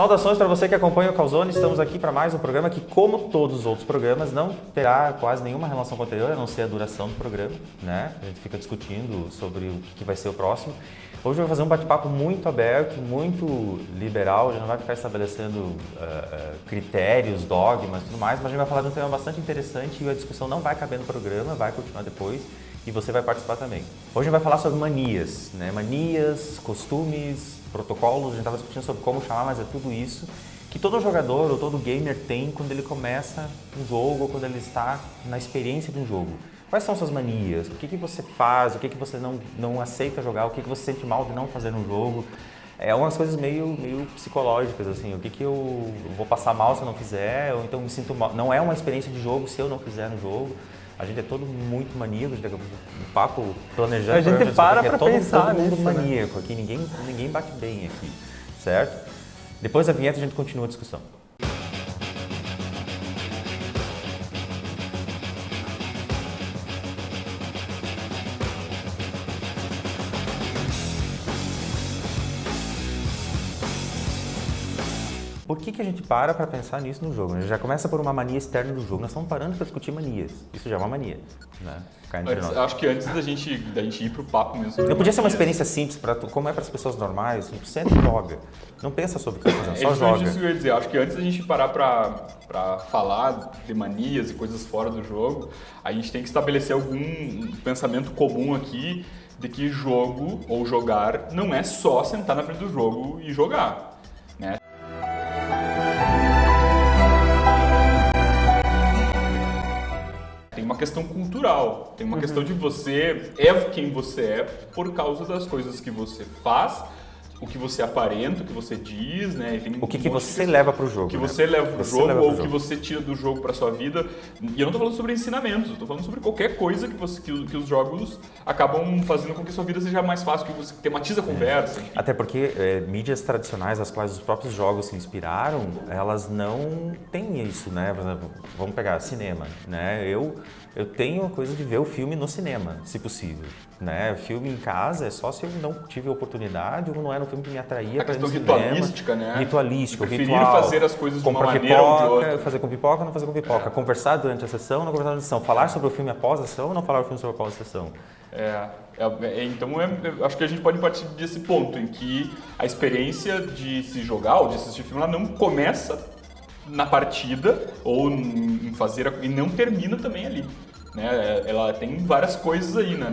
Saudações para você que acompanha o Calzone, estamos aqui para mais um programa que, como todos os outros programas, não terá quase nenhuma relação com o anterior, a não ser a duração do programa, né? A gente fica discutindo sobre o que vai ser o próximo. Hoje eu vou fazer um bate-papo muito aberto, muito liberal, a gente não vai ficar estabelecendo critérios, dogmas e tudo mais, mas a gente vai falar de um tema bastante interessante e a discussão não vai caber no programa, vai continuar depois e você vai participar também. Hoje a gente vai falar sobre manias, né? Manias, costumes, protocolos, a gente estava discutindo sobre como chamar, mas é tudo isso que todo jogador ou todo gamer tem quando ele começa um jogo ou quando ele está na experiência de um jogo. Quais são suas manias? O que você faz? O que você não aceita jogar? O que você sente mal de não fazer no jogo? É umas coisas meio psicológicas, assim, o que eu vou passar mal se eu não fizer, ou então me sinto mal. Não é uma experiência de jogo se eu não fizer no jogo. A gente é todo muito maníaco, a gente é um papo planejando. A gente para pra pensar todo mundo nisso, maníaco, né? Aqui ninguém bate bem aqui, certo? Depois da vinheta a gente continua a discussão. Por que a gente para pensar nisso no jogo? A gente já começa por uma mania externa do jogo. Nós estamos parando para discutir manias. Isso já é uma mania, né? Acho que antes da gente ir pro papo mesmo. Não podia ser uma experiência simples, como é para as pessoas normais, senta e joga. Não pensa sobre o que está fazendo, só joga. Isso que eu ia dizer. Acho que antes da gente parar para falar de manias e coisas fora do jogo, a gente tem que estabelecer algum pensamento comum aqui de que jogo ou jogar não é só sentar na frente do jogo e jogar, né? Tem uma questão cultural, tem uma questão de você é quem você é por causa das coisas que você faz, o que você aparenta, o que você diz, né? Tem o que você leva para o jogo. O que você leva para o jogo ou o que você tira do jogo para sua vida. E eu não estou falando sobre ensinamentos, eu estou falando sobre qualquer coisa que os jogos acabam fazendo com que sua vida seja mais fácil, que você tematiza a conversa. Enfim. Até porque mídias tradicionais, as quais os próprios jogos se inspiraram, elas não têm isso, né? Por exemplo, vamos pegar cinema, né? Eu tenho a coisa de ver o filme no cinema, se possível, né? Filme em casa é só se eu não tive a oportunidade ou não era um filme que me atraía para ir no cinema. Ritualística, né? Ritualístico, preferir fazer as coisas de uma maneira pipoca, ou de outra. fazer com pipoca ou não fazer com pipoca. Conversar durante a sessão ou não conversar durante a sessão. Falar sobre o filme após a sessão ou não falar o filme sobre após a sessão. Então, acho que a gente pode partir desse ponto em que a experiência de se jogar ou de assistir filme, ela não começa na partida ou em fazer e não termina também ali, né? Ela tem várias coisas aí, né,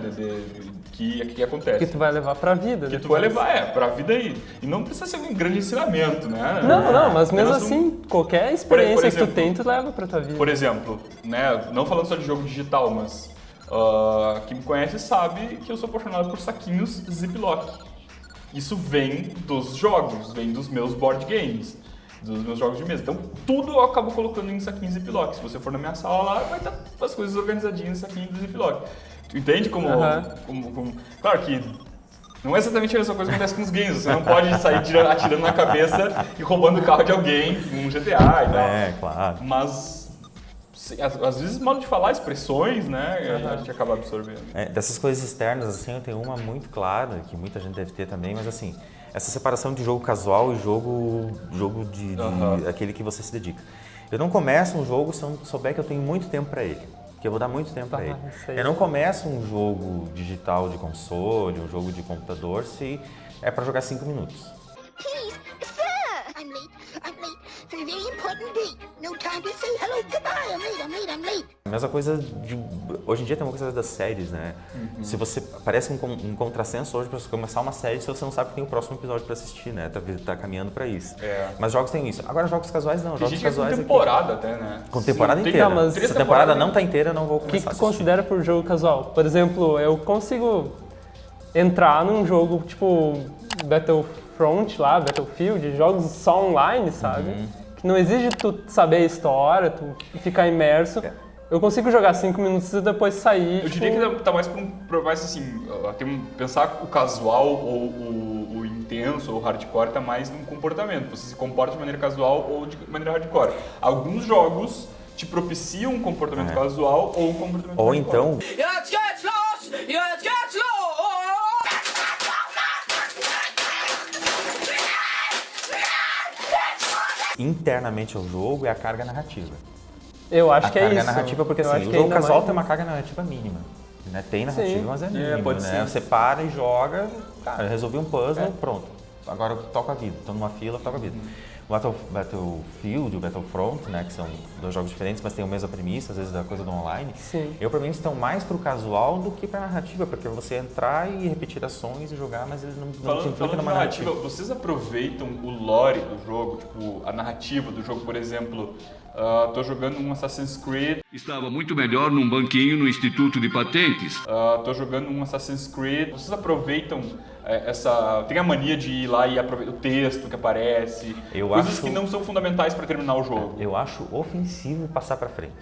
que acontece. Que tu vai levar pra vida. Que tu vai levar, pra vida aí. E não precisa ser um grande ensinamento, né? Não, mas mesmo assim, qualquer experiência que tu tem, tu leva pra tua vida. Por exemplo, né, não falando só de jogo digital, mas quem me conhece sabe que eu sou apaixonado por saquinhos Ziploc. Isso vem dos jogos, vem dos meus board games, dos meus jogos de mesa. Então, tudo eu acabo colocando em saquinhos Ziploc. Se você for na minha sala lá, vai estar as coisas organizadinhas em saquinhos de Ziploc. Tu entende como... Claro que não é exatamente a mesma coisa que acontece com os games. Você não pode sair atirando na cabeça e roubando o carro de alguém num GTA e tal. É, claro. Mas, às vezes, modo de falar, expressões, né? A gente acaba absorvendo. Dessas coisas externas, assim, eu tenho uma muito clara, que muita gente deve ter também, mas assim, essa separação de jogo casual e jogo de aquele que você se dedica. Eu não começo um jogo se eu não souber que eu tenho muito tempo para ele. Que eu vou dar muito tempo para ele. Eu não começo um jogo digital de console, um jogo de computador, se é para jogar 5 minutos. Please, sir! I'm late for a very important date. No time to say hello, goodbye. I'm late. A mesma coisa hoje em dia tem uma coisa das séries, né? Se você parece um contrassenso hoje para você começar uma série se você não sabe que tem o próximo episódio para assistir, né? Tá caminhando para isso. Mas jogos têm isso. Agora jogos casuais não, jogos casuais com temporada até, né? Com temporada inteira. Mas se a temporada não tá inteira, eu não vou começar a assistir. O que tu considera por jogo casual? Por exemplo, eu consigo entrar num jogo tipo Battlefront lá, Battlefield, jogos só online, sabe? Que não exige tu saber a história, tu ficar imerso. Eu consigo jogar 5 minutos e depois sair. Eu diria que tá mais mais assim, pensar o casual ou o intenso ou o hardcore tá mais num comportamento. Você se comporta de maneira casual ou de maneira hardcore. Alguns jogos te propiciam um comportamento casual ou um comportamento ou hardcore. Então internamente ao jogo é a carga narrativa. Eu acho A que é carga isso. narrativa, porque Eu assim, acho o que jogo ainda casual mais tem uma isso. carga narrativa mínima. Né? Tem narrativa, Sim. mas é mínimo, pode né? ser. Você para e joga, cara, resolvi um puzzle, pronto. Agora eu toco a vida. Tô numa fila, toco a vida. O Battlefield e o Battlefront, né, que são dois jogos diferentes, mas tem a mesma premissa, às vezes da coisa do online. Sim. Pra mim, estão mais pro casual do que pra narrativa, porque você entrar e repetir ações e jogar, mas eles não te Falando implicam de numa narrativa, vocês aproveitam o lore do jogo, tipo, a narrativa do jogo, por exemplo, tô jogando um Assassin's Creed, Estava muito melhor num banquinho no Instituto de Patentes. tô jogando um Assassin's Creed, vocês aproveitam tem a mania de ir lá e aproveitar o texto que aparece, coisas que não são fundamentais para terminar o jogo. Eu acho ofensivo passar pra frente.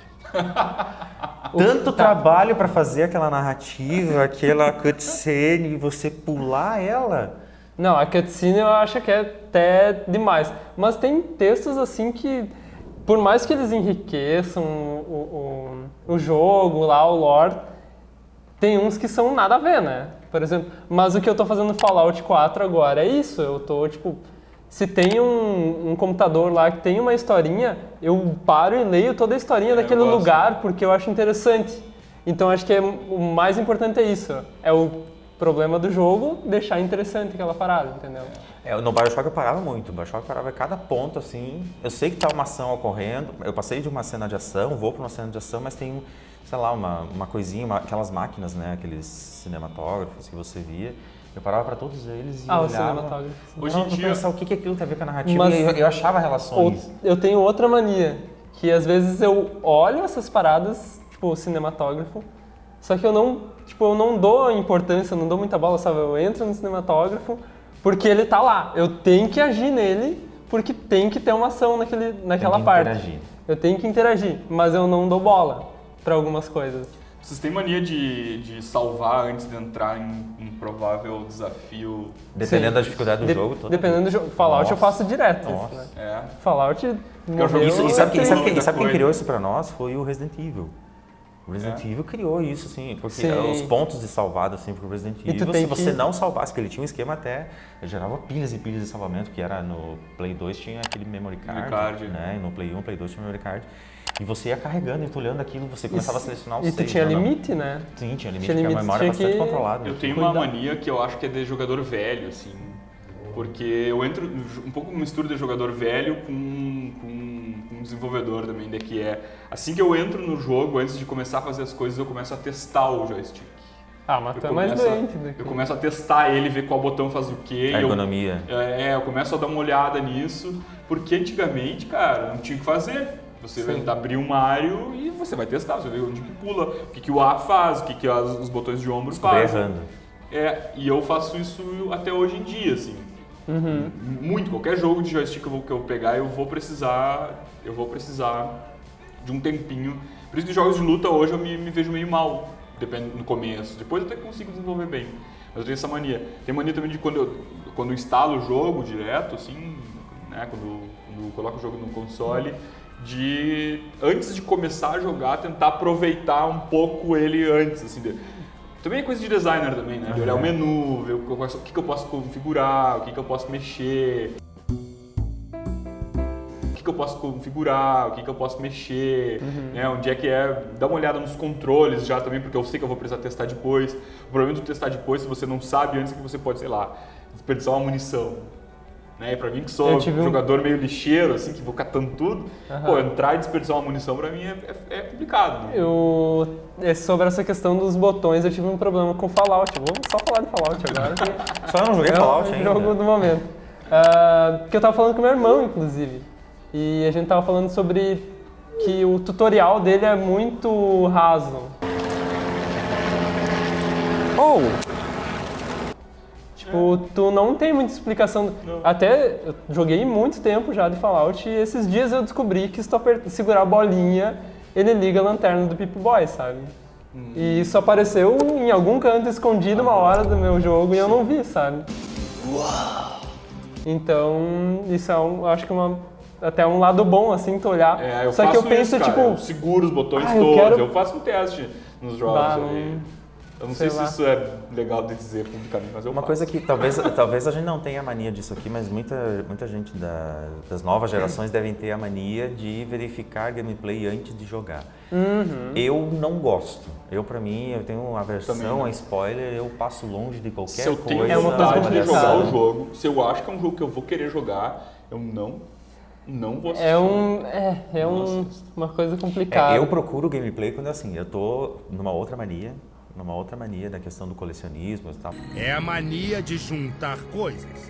Tanto trabalho pra fazer aquela narrativa, aquela cutscene e você pular ela. Não, a cutscene eu acho que é até demais. Mas tem textos assim que, por mais que eles enriqueçam o jogo lá, o lore, tem uns que são nada a ver, né? Por exemplo, mas o que eu tô fazendo no Fallout 4 agora é isso, eu tô, tipo, se tem um computador lá que tem uma historinha, eu paro e leio toda a historinha daquele eu gosto. lugar porque eu acho interessante. Então acho que o mais importante é isso, é o problema do jogo deixar interessante aquela parada, entendeu? No BioShock eu parava muito, o BioShock eu parava a cada ponto, assim, eu sei que tá uma ação ocorrendo, eu passei de uma cena de ação, vou para uma cena de ação, mas tem, sei lá, uma coisinha, aquelas máquinas, né, aqueles cinematógrafos que você via, eu parava para todos eles e O olhava, cinematógrafo. Hoje em dia, pensar o que aquilo tem a ver com a narrativa, Mas- e eu achava relações. Eu tenho outra mania, que às vezes eu olho essas paradas, tipo o cinematógrafo, só que eu não dou importância, eu não dou muita bola, sabe? Eu entro no cinematógrafo porque ele tá lá, eu tenho que agir nele porque tem que ter uma ação naquela parte. Interagir. Eu tenho que interagir, mas eu não dou bola pra algumas coisas. vocês têm mania de salvar antes de entrar em um provável desafio? Dependendo Sim. da dificuldade do jogo. toda Dependendo do jogo. Fallout eu Nossa. faço direto. Nossa. Né? É. Fallout morreu, jogo- Isso, e Eu sabe, tenho sabe muita quem coisa. criou isso pra nós? Foi o Resident Evil. O Resident Evil criou isso, assim, porque Sim. os pontos de salvado, assim, pro Resident E tu Evil, tem se você que- não salvasse, porque ele tinha um esquema até, gerava pilhas e pilhas de salvamento, que era no Play 2 tinha aquele memory card, né? E no Play 1, Play 2 tinha memory card. E você ia carregando, entulhando aquilo, você começava a selecionar os E tu saves, tinha né? limite, né? Sim, tinha limite, Tinha porque a limite, memória é tinha bastante que- controlada. Eu tenho uma Cuidado. mania que eu acho que é de jogador velho, assim, porque eu entro um pouco uma mistura de jogador velho com um desenvolvedor também, que é assim que eu entro no jogo, antes de começar a fazer as coisas, eu começo a testar o joystick. Ah, mas tu é Eu mais começo a- doente do que... Eu começo a testar ele, ver qual botão faz o quê. A e eu- ergonomia. eu começo a dar uma olhada nisso, porque antigamente, cara, não tinha o que fazer. Você vai abrir um Mario e você vai testar, você vê onde que pula, o que o A faz, o que os botões de ombro Descobri fazem. errando. E eu faço isso até hoje em dia, assim. Muito, qualquer jogo de joystick que eu pegar, eu vou precisar de um tempinho. Por isso que jogos de luta hoje eu me vejo meio mal, depende no começo. Depois eu até consigo desenvolver bem. Mas eu tenho essa mania. Tem mania também de quando eu instalo o jogo direto, assim, né, quando eu coloco o jogo no console, de antes de começar a jogar, tentar aproveitar um pouco ele antes, assim. Também é coisa de designer também, né? De olhar o menu, ver o que eu posso configurar, o que eu posso mexer. O que eu posso configurar, o que eu posso mexer, né? Onde é que é. Dá uma olhada nos controles já também, porque eu sei que eu vou precisar testar depois. O problema de testar depois, se você não sabe antes, é que você pode, sei lá, desperdiçar uma munição. Né? E pra mim que sou Eu tive um- jogador meio lixeiro, assim, que vou catando tudo, pô, entrar e desperdiçar uma munição pra mim é complicado. Né? Sobre essa questão dos botões, eu tive um problema com Fallout. Vamos só falar de Fallout agora. Que Só eu não joguei Fallout é o ainda. jogo do momento. Que eu tava falando com meu irmão, inclusive. E a gente tava falando sobre que o tutorial dele é muito raso. Tipo, tu não tem muita explicação. Até eu joguei muito tempo já de Fallout e esses dias eu descobri que se tu segurar a bolinha, ele liga a lanterna do Pip-Boy, sabe? E isso apareceu em algum canto escondido uma hora do meu jogo e eu não vi, sabe? Então, isso é acho que até um lado bom, assim, tu olhar. Eu Só que faço eu penso, isso, cara. tipo, Eu seguro os botões eu todos, quero- eu faço um teste nos jogos Bah, ali. Eu não Sei sei lá. se isso é legal de dizer publicamente, mas eu Uma faço. coisa que talvez a gente não tenha a mania disso aqui, mas muita gente das novas gerações devem ter a mania de verificar gameplay antes de jogar. Eu não gosto. Pra mim, eu tenho uma Também aversão não. a spoiler, eu passo longe de qualquer Se eu tenho coisa. É uma coisa vontade de jogar complicada. o jogo, se eu acho que é um jogo que eu vou querer jogar, eu não vou assistir. Uma coisa complicada. Eu procuro gameplay quando assim, eu tô numa outra mania da questão do colecionismo e tal. É a mania de juntar coisas.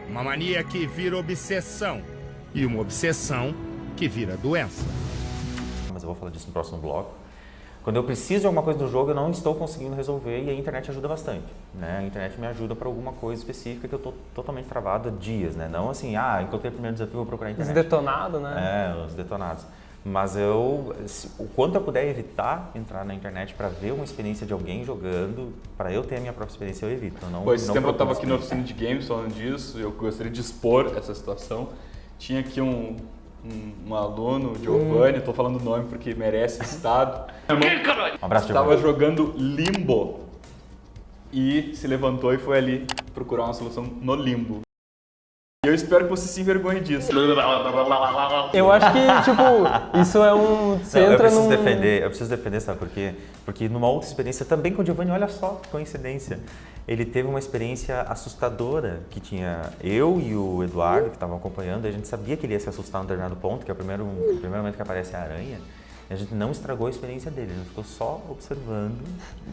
Uma mania que vira obsessão. E uma obsessão que vira doença. Mas eu vou falar disso no próximo bloco. Quando eu preciso de alguma coisa do jogo, eu não estou conseguindo resolver e a internet ajuda bastante, né? A internet me ajuda para alguma coisa específica que eu estou totalmente travado há dias, né? Não assim, encontrei o primeiro desafio, vou procurar a internet. Desdetonado, né? Os detonados. Mas o quanto eu puder evitar entrar na internet para ver uma experiência de alguém jogando, para eu ter a minha própria experiência, eu evito. Esse tempo eu estava aqui na oficina de games falando disso, eu gostaria de expor essa situação. Tinha aqui um aluno, Giovanni, estou falando o nome porque merece estado. Um abraço, Estava Giovanni. jogando Limbo e se levantou e foi ali procurar uma solução no Limbo. E eu espero que você se envergonhe disso. Eu acho que, tipo, isso é um... Você Não, eu entra preciso num... defender, sabe por quê? Porque numa outra experiência também com o Giovanni, olha só que coincidência. Ele teve uma experiência assustadora, que tinha eu e o Eduardo, que estavam acompanhando, e a gente sabia que ele ia se assustar num determinado ponto, que é o primeiro momento que aparece a aranha, e a gente não estragou a experiência dele, a gente ficou só observando,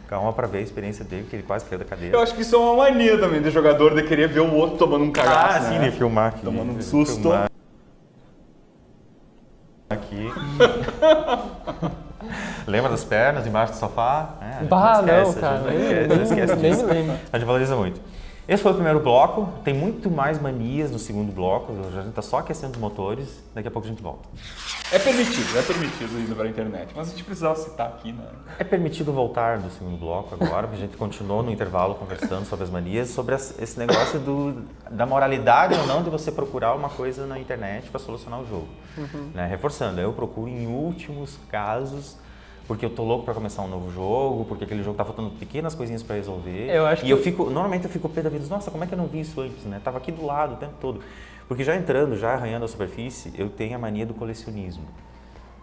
calma pra ver a experiência dele, porque ele quase caiu da cadeira. Eu acho que isso é uma mania também do jogador de querer ver o outro tomando um cagaço, né? de filmar aqui. Tomando um de susto. filmar aqui. Lembra das pernas embaixo do sofá? Bah, não, esquece, cara. a gente esquece Nem disso. me lembro. A gente valoriza muito. Esse foi o primeiro bloco, tem muito mais manias no segundo bloco, a gente tá só aquecendo os motores, daqui a pouco a gente volta. É permitido indo para a internet, mas a gente precisava citar aqui, né? É permitido voltar do segundo bloco agora, porque a gente continuou no intervalo conversando sobre as manias, sobre esse negócio da moralidade ou não de você procurar uma coisa na internet para solucionar o jogo. Né? Reforçando, eu procuro em últimos casos, porque eu tô louco para começar um novo jogo, porque aquele jogo tá faltando pequenas coisinhas para resolver. Eu acho que... Normalmente eu fico pé da vida, nossa, como é que eu não vi isso antes, né? Tava aqui do lado o tempo todo. Porque já arranhando a superfície, eu tenho a mania do colecionismo.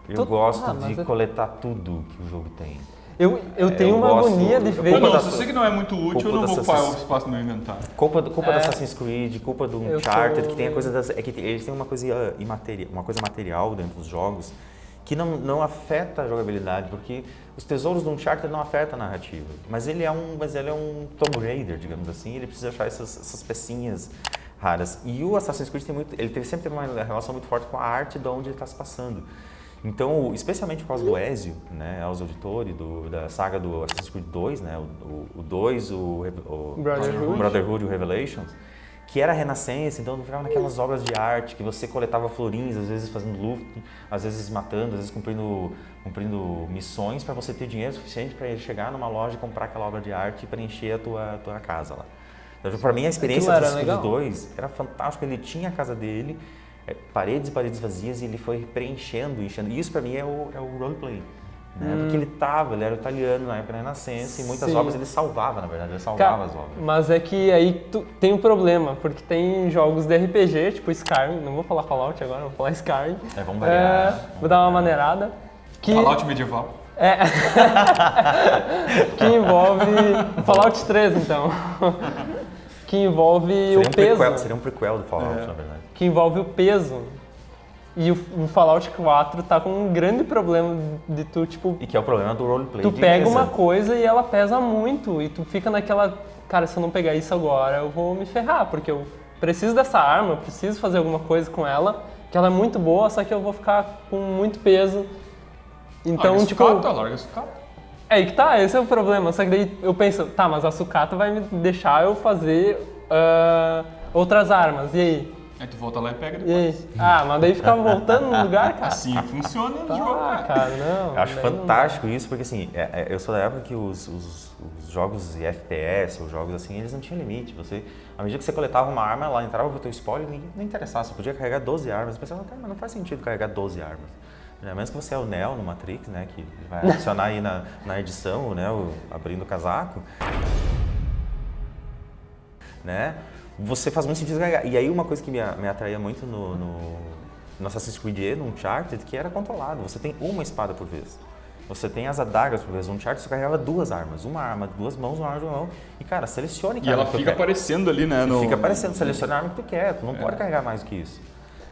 Eu gosto de coletar tudo que o jogo tem. Eu tenho uma agonia de ver... Se eu sei que não é muito útil, eu não vou ocupar o espaço no meu inventário. Culpa do Assassin's Creed, culpa do Uncharted, que tem a coisa das... É que eles têm uma coisa material dentro dos jogos que não afeta a jogabilidade, porque os tesouros do Uncharted não afetam a narrativa. Mas ele é um Tomb Raider, digamos assim, ele precisa achar essas pecinhas raras. E o Assassin's Creed sempre teve uma relação muito forte com a arte de onde ele está se passando. Então, especialmente por causa do Ezio, né, Ezio Auditore, da saga do Assassin's Creed 2, né, o 2, o Brotherhood e o Revelations, que era a Renascença, então ficava naquelas obras de arte que você coletava florinhos, às vezes fazendo luto, às vezes matando, às vezes cumprindo missões para você ter dinheiro suficiente para chegar numa loja e comprar aquela obra de arte e preencher a tua casa lá. Então, para mim, a experiência do Assassin's Creed 2 era fantástica, ele tinha a casa dele, paredes e paredes vazias, e ele foi preenchendo, enchendo. E isso para mim é o roleplay. Né? Porque ele era italiano na época da Renascença e muitas obras ele salvava, na verdade, as obras. Mas é que aí tem um problema, porque tem jogos de RPG, tipo Skyrim, não vou falar Fallout agora, vou falar Skyrim. Vamos variar. Vou dar uma maneirada. Fallout medieval. Que envolve... Fallout 3, então. Que envolve o peso. Seria um prequel do Fallout, na verdade. Que envolve o peso. E o Fallout 4 tá com um grande problema de tu, tipo... E que é o problema do roleplay. Tu pega uma coisa e ela pesa muito, e tu fica naquela... Cara, se eu não pegar isso agora, eu vou me ferrar, porque eu preciso dessa arma, eu preciso fazer alguma coisa com ela, que ela é muito boa, só que eu vou ficar com muito peso. Então, Larga a sucata. É aí que tá, esse é o problema. Só que daí eu penso, tá, mas a sucata vai me deixar eu fazer outras armas, e aí? Aí tu volta lá e pega E depois. aí? Mas daí ficava voltando no lugar, cara? Assim funciona no jogo, cara, não. Eu acho daí fantástico isso, porque assim, eu sou da época que os jogos de FPS, os jogos assim, eles não tinham limite. À medida que você coletava uma arma, ela entrava pro teu spoiler e não interessava, você podia carregar 12 armas. Eu pensava, cara, mas não faz sentido carregar 12 armas. A menos que você é o Neo no Matrix, né? Que vai adicionar aí na edição, o Neo abrindo o casaco. Né? Você faz muito sentido carregar. E aí uma coisa que me atraía muito no Assassin's Creed e no Uncharted, que era controlado. Você tem uma espada por vez. Você tem as adagas por vez. No Uncharted você carregava 2 armas. Uma arma de 2 mãos, uma arma de 1 mão. E cara, selecione E ela fica aparecendo ali, né? Fica aparecendo, selecione a arma que tu quer. Tu não pode carregar mais do que isso.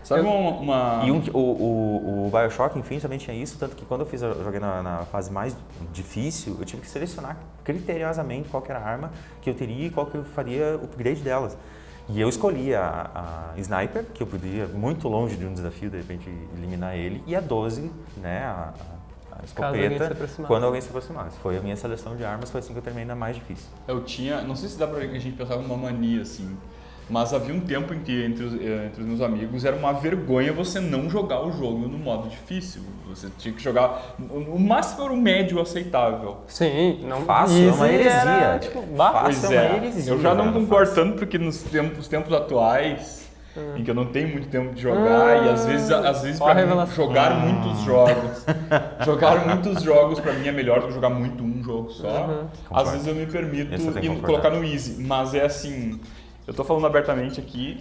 Sabe uma... E o Bioshock, enfim, também tinha isso, tanto que quando eu joguei na fase mais difícil, eu tive que selecionar criteriosamente qual que era a arma que eu teria e qual que eu faria o upgrade delas. E eu escolhi a Sniper, que eu podia, muito longe de um desafio, de repente, eliminar ele, e a 12, né, a escopeta, quando alguém se aproximasse. Foi a minha seleção de armas, foi assim que eu terminei na mais difícil. Eu tinha, não sei se dá pra ver que a gente pensava numa mania, assim, mas havia um tempo em que entre os meus amigos era uma vergonha você não jogar o jogo no modo difícil. Você tinha que jogar, o máximo era o médio aceitável. Sim, não fácil, é uma heresia. Pois é, eu já não concordo tanto porque nos tempos atuais, em que eu não tenho muito tempo de jogar e às vezes pra mim, jogar muitos jogos pra mim é melhor do que jogar muito um jogo só. Às vezes eu me permito colocar no easy, mas é assim, eu tô falando abertamente aqui,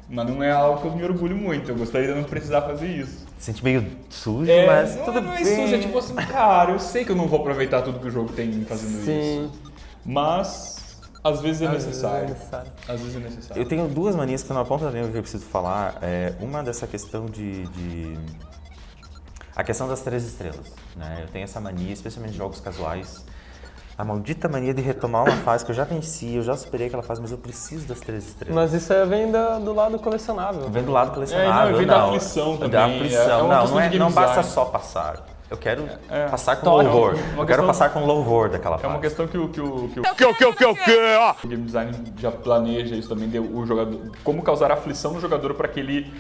mas não é algo que eu me orgulho muito, eu gostaria de não precisar fazer isso. Sente meio sujo, mas tudo não bem. É sujo, é tipo assim, cara, eu sei que eu não vou aproveitar tudo que o jogo tem fazendo isso, mas às vezes é necessário. Às vezes é necessário. Eu tenho 2 manias que estão na ponta da língua que eu preciso falar. Uma dessa questão a questão das 3 estrelas, né? Eu tenho essa mania, especialmente em jogos casuais. A maldita mania de retomar uma fase que eu já venci, eu já superei aquela fase, mas eu preciso das 3 estrelas. Mas isso vem do lado colecionável. Vem do lado colecionável, vem da aflição também. Da aflição, não basta design. só passar. Eu quero passar com louvor. Eu quero passar com louvor daquela fase. É uma questão que o game design já planeja isso também, o jogador, como causar aflição no jogador para que ele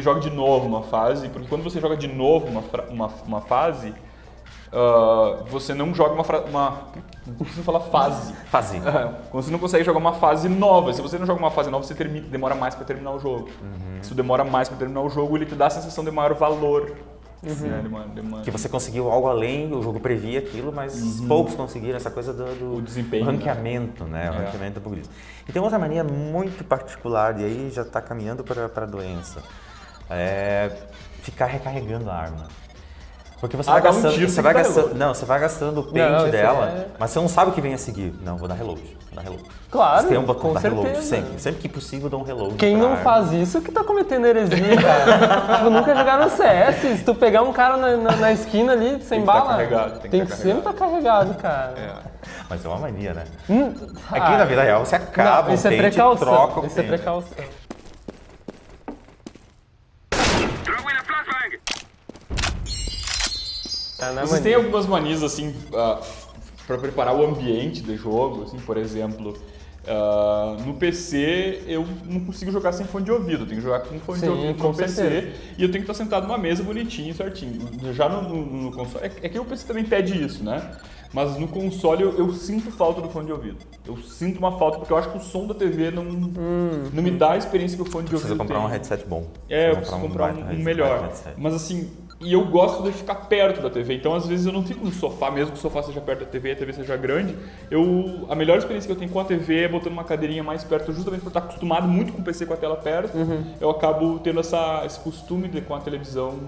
jogue de novo uma fase, porque quando você joga de novo uma fase, você não joga você fala fase. Quando você não consegue jogar uma fase nova. Se você não joga uma fase nova, você demora mais para terminar o jogo. Se demora mais para terminar o jogo, ele te dá a sensação de maior valor. Que você conseguiu algo além, o jogo previa aquilo, mas poucos conseguiram essa coisa do desempenho, ranqueamento, né? O ranqueamento do progresso. E tem outra mania muito particular, e aí já está caminhando para a doença. Ficar recarregando a arma. Porque você vai gastando, você vai gastando o pente dela, mas você não sabe o que vem a seguir. Não, vou dar reload. Claro, você tem um botão com da reload, certeza. sempre que possível dá um reload. Quem não faz isso que tá cometendo heresia, cara. Tipo, nunca jogaram CS. Se tu pegar um cara na esquina ali, sem bala, tem que sempre estar carregado, cara. Mas é uma mania, né? Aqui na vida real você acaba isso o pente e troca o pente. Isso é precaução. Vocês têm algumas manias assim para preparar o ambiente de jogo, assim, por exemplo, no PC eu não consigo jogar sem fone de ouvido, eu tenho que jogar com fone de ouvido no PC e eu tenho que estar sentado numa mesa bonitinho, certinho. Já no console, é que o PC também pede isso, né? Mas no console eu sinto falta do fone de ouvido. Eu sinto uma falta porque eu acho que o som da TV não me dá a experiência que o fone de ouvido tem. Precisa comprar um headset bom. Eu preciso comprar um melhor. Mas assim, e eu gosto de ficar perto da TV, então às vezes eu não fico no sofá, mesmo que o sofá seja perto da TV e a TV seja grande. A melhor experiência que eu tenho com a TV é botando uma cadeirinha mais perto, justamente por estar acostumado muito com o PC com a tela perto. Eu acabo tendo esse costume de com a televisão.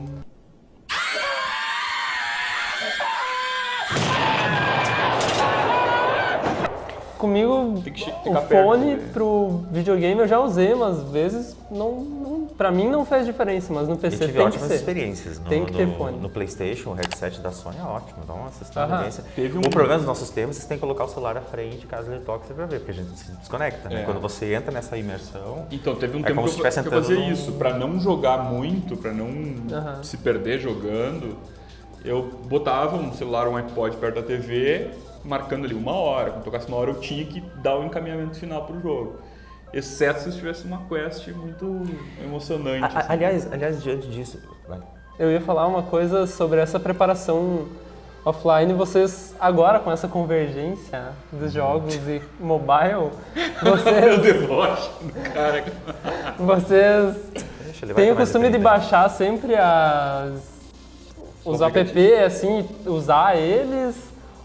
Comigo, o fone pro videogame eu já usei umas vezes, pra mim não fez diferença, mas no PC tem que ser. Eu tive ótimas experiências. Tem que ter fone. No PlayStation, o headset da Sony é ótimo, dá uma assistência. O problema dos nossos termos, vocês têm que colocar o celular à frente, caso ele toque, você vai ver, porque a gente se desconecta. Né? Quando você entra nessa imersão, então, teve um tempo que eu fazia isso, pra não jogar muito, pra não se perder jogando, eu botava um celular ou um iPod perto da TV, marcando ali 1 hora, quando tocasse 1 hora eu tinha que dar o encaminhamento final pro jogo. Exceto se tivesse uma quest muito emocionante. Assim. Aliás, diante disso... Eu ia falar uma coisa sobre essa preparação offline. Vocês, agora com essa convergência dos jogos e mobile, Eu deboche do cara. Vocês têm o costume de baixar sempre os app, assim, usar eles?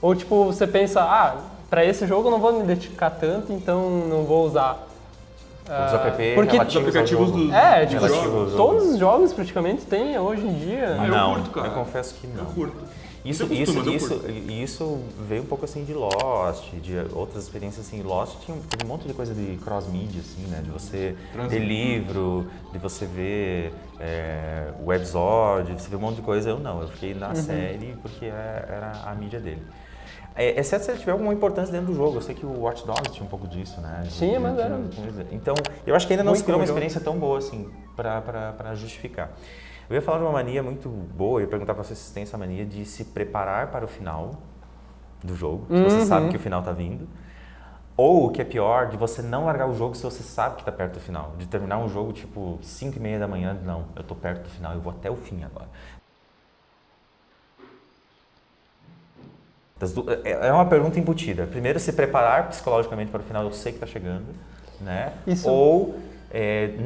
Ou tipo, você pensa, pra esse jogo eu não vou me dedicar tanto, então não vou usar. Os app porque os aplicativos dos tipo, relativos ao jogo. todos os jogos praticamente tem hoje em dia. eu Não, curto, cara. eu confesso que não. Eu curto. Isso Eu isso veio um pouco assim de Lost, de outras experiências assim. Lost teve um monte de coisa de cross-media, assim, né? De você ler livro, de você ver webzord, de você ver um monte de coisa. Eu não, eu fiquei na série porque era a mídia dele. Exceto se ele tiver alguma importância dentro do jogo. Eu sei que o Watch Dogs tinha um pouco disso, né? Tinha, mas era... Então, eu acho que ainda não se criou uma jogo. experiência tão boa assim para justificar. Eu ia falar de uma mania muito boa, eu ia perguntar para você se tem essa mania de se preparar para o final do jogo, se você sabe que o final tá vindo. Ou, o que é pior, de você não largar o jogo se você sabe que tá perto do final. De terminar um jogo tipo 5h30 da manhã, não, eu tô perto do final, eu vou até o fim agora. É uma pergunta embutida. Primeiro, se preparar psicologicamente para o final, eu sei que tá chegando, né? Isso. Ou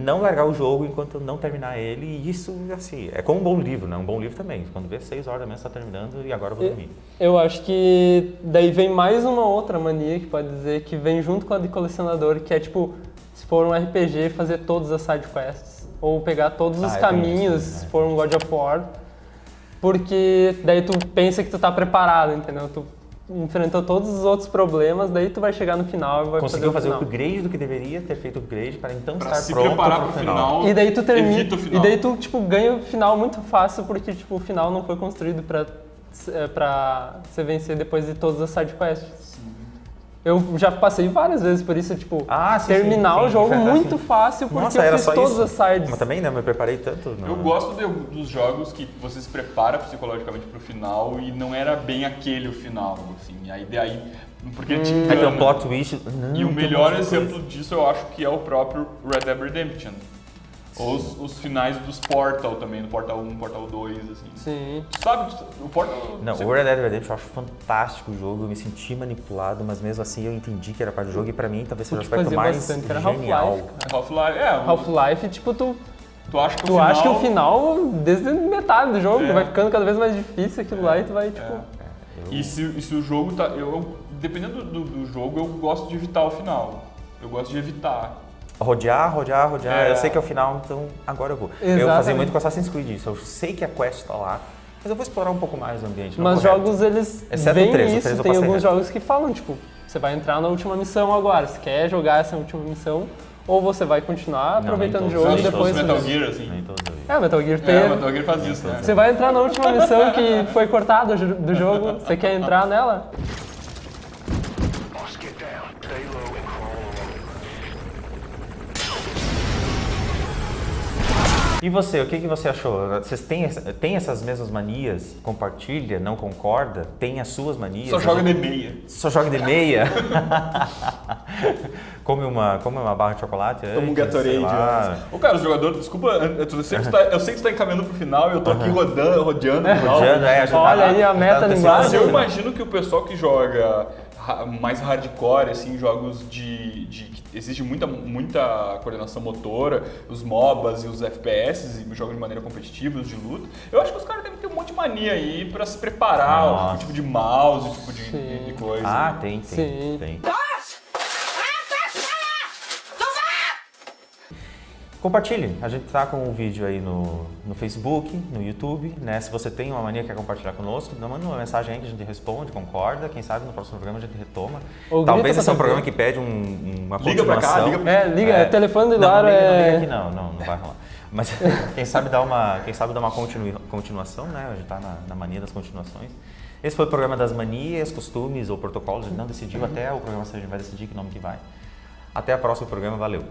não largar o jogo enquanto eu não terminar ele, e isso, assim, é como um bom livro, né? Um bom livro também. Quando vê 6 horas da manhã, você tá terminando e agora eu vou dormir. Eu acho que daí vem mais uma outra mania que pode dizer que vem junto com a de colecionador, que é tipo, se for um RPG, fazer todas as side quests. Ou pegar todos os caminhos, se for um God of War. Porque daí tu pensa que tu tá preparado, entendeu? Tu enfrentou todos os outros problemas, daí tu vai chegar no final e vai Conseguiu fazer o final. upgrade do que deveria ter feito o upgrade para então Pra estar se pronto preparar pro pro final. E daí tu termina, evita o final. e daí tu tipo ganha o final muito fácil porque tipo o final não foi construído pra você vencer depois de todas as side quests. Eu já passei várias vezes por isso, tipo, terminar o jogo muito fácil porque Nossa, era eu fiz só todas isso? as sides. Mas também, né? Eu me preparei tanto. Eu gosto dos jogos que você se prepara psicologicamente pro final e não era bem aquele o final, assim. Aí daí, porque te Aí tem um engana. plot twist. E o melhor exemplo disso eu acho que é o próprio Red Dead Redemption. Ou os finais dos Portal também, do Portal 1, Portal 2, assim. Sim. Tu sabe, o Portal... Não, o Red Dead Redemption eu acho fantástico o jogo, eu me senti manipulado, mas mesmo assim eu entendi que era parte do jogo e pra mim talvez seja o que aspecto fazia mais bastante, que era genial. Half-Life, Half-Life, Half-Life, tipo, tu acha que acha que o final, desde metade do jogo, vai ficando cada vez mais difícil aquilo lá e tu vai, tipo... E se o jogo tá... dependendo do jogo, eu gosto de evitar o final. Eu gosto de evitar. Rodear. Eu sei que é o final, então agora eu vou. Exatamente. Eu fazia muito com Assassin's Creed isso. Eu sei que a quest tá lá, mas eu vou explorar um pouco mais o ambiente. Mas jogos, eles Exceto veem o 3, o isso, 3 eu tem passei alguns reto. jogos que falam, tipo, você vai entrar na última missão agora, você quer jogar essa última missão, ou você vai continuar aproveitando o nem jogo todos. e Os depois... Metal Gear, assim. Nem todos eu vi. Metal Gear tem... Metal Gear faz isso, né? Você vai entrar na última missão que foi cortada do jogo, você quer entrar nela? E você, o que você achou? Vocês têm essas mesmas manias? Compartilha, não concorda? Tem as suas manias? Só joga de meia. Só joga de meia? come uma barra de chocolate? Toma um antes, Gatorade. sei lá. Ô, cara, o jogador, desculpa, eu sei que você tá encaminhando pro final e eu tô aqui rodeando no final. Rodeando, a gente Olha tá- aí a meta tá linguagem. Mas eu antecipando. imagino que o pessoal que joga mais hardcore, assim, jogos que exige muita coordenação motora, os MOBAs e os FPS, e jogos de maneira competitiva, os de luta, eu acho que os caras devem ter um monte de mania aí pra se preparar, o tipo de mouse, o tipo de coisa. Ah, tem. Sim. Compartilhe. A gente tá com o vídeo aí no Facebook, no YouTube, né? Se você tem uma mania que quer compartilhar conosco, manda uma mensagem aí que a gente responde, concorda. Quem sabe no próximo programa a gente retoma. Ou Talvez grita esse é um pra programa que pede uma Liga pra cá, continuação. liga pra Liga, o telefone do Laro não liga é... aqui não vai rolar. Mas quem sabe dar uma continuação, né? A gente tá na mania das continuações. Esse foi o programa das manias, costumes ou protocolos. A gente não decidiu, até o programa a gente vai decidir que nome que vai. Até o próximo programa, valeu!